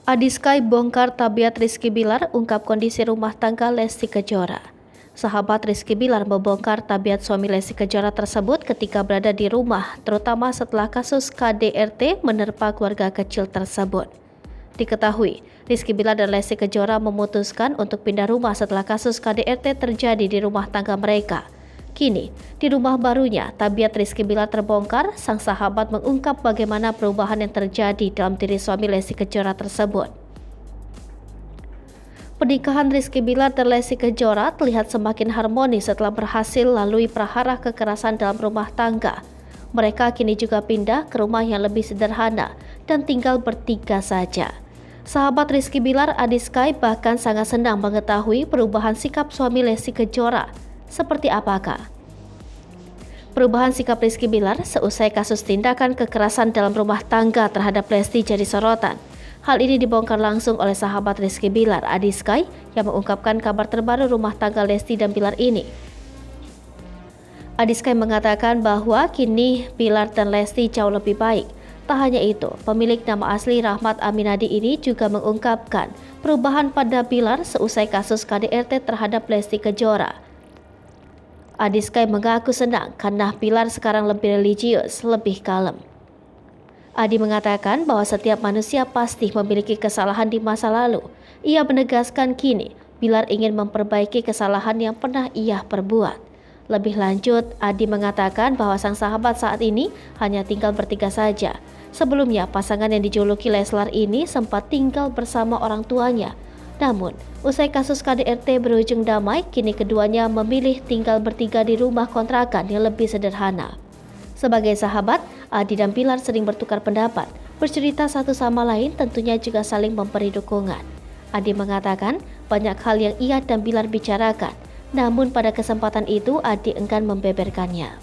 Adiskai bongkar tabiat Rizky Bilar ungkap kondisi rumah tangga Lesti Kejora. Sahabat Rizky Bilar membongkar tabiat suami Lesti Kejora tersebut ketika berada di rumah, terutama setelah kasus KDRT menerpa keluarga kecil tersebut. Diketahui, Rizky Bilar dan Lesti Kejora memutuskan untuk pindah rumah setelah kasus KDRT terjadi di rumah tangga mereka. Kini, di rumah barunya, tabiat Rizky Bilar terbongkar. Sang sahabat mengungkap bagaimana perubahan yang terjadi dalam diri suami Lesti Kejora tersebut. Pernikahan Rizky Bilar dan Lesti Kejora terlihat semakin harmonis setelah berhasil lalui prahara kekerasan dalam rumah tangga. Mereka kini juga pindah ke rumah yang lebih sederhana dan tinggal bertiga saja. Sahabat Rizky Bilar, Adiskai, bahkan sangat senang mengetahui perubahan sikap suami Lesti Kejora. Seperti apakah perubahan sikap Rizky Bilar seusai kasus tindakan kekerasan dalam rumah tangga terhadap Lesti jadi sorotan? Hal ini dibongkar langsung oleh sahabat Rizky Bilar, Adiskai, yang mengungkapkan kabar terbaru rumah tangga Lesti dan Bilar ini. Adiskai mengatakan bahwa kini Bilar dan Lesti jauh lebih baik. Tak hanya itu, pemilik nama asli Rahmat Aminadi ini juga mengungkapkan perubahan pada Bilar seusai kasus KDRT terhadap Lesti Kejora. Adiskai mengaku senang karena Bilar sekarang lebih religius, lebih kalem. Adi mengatakan bahwa setiap manusia pasti memiliki kesalahan di masa lalu. Ia menegaskan kini Bilar ingin memperbaiki kesalahan yang pernah ia perbuat. Lebih lanjut, Adi mengatakan bahwa sang sahabat saat ini hanya tinggal bertiga saja. Sebelumnya, pasangan yang dijuluki Leslar ini sempat tinggal bersama orang tuanya. Namun, usai kasus KDRT berujung damai, kini keduanya memilih tinggal bertiga di rumah kontrakan yang lebih sederhana. Sebagai sahabat, Adi dan Bilar sering bertukar pendapat, bercerita satu sama lain, tentunya juga saling memberi dukungan. Adi mengatakan banyak hal yang ia dan Bilar bicarakan, namun pada kesempatan itu Adi enggan membeberkannya.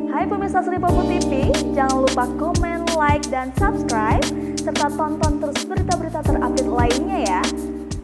Hai pemirsa Sri Popo TV, jangan lupa komen, like, dan subscribe, serta tonton terus berita-berita terupdate lainnya ya.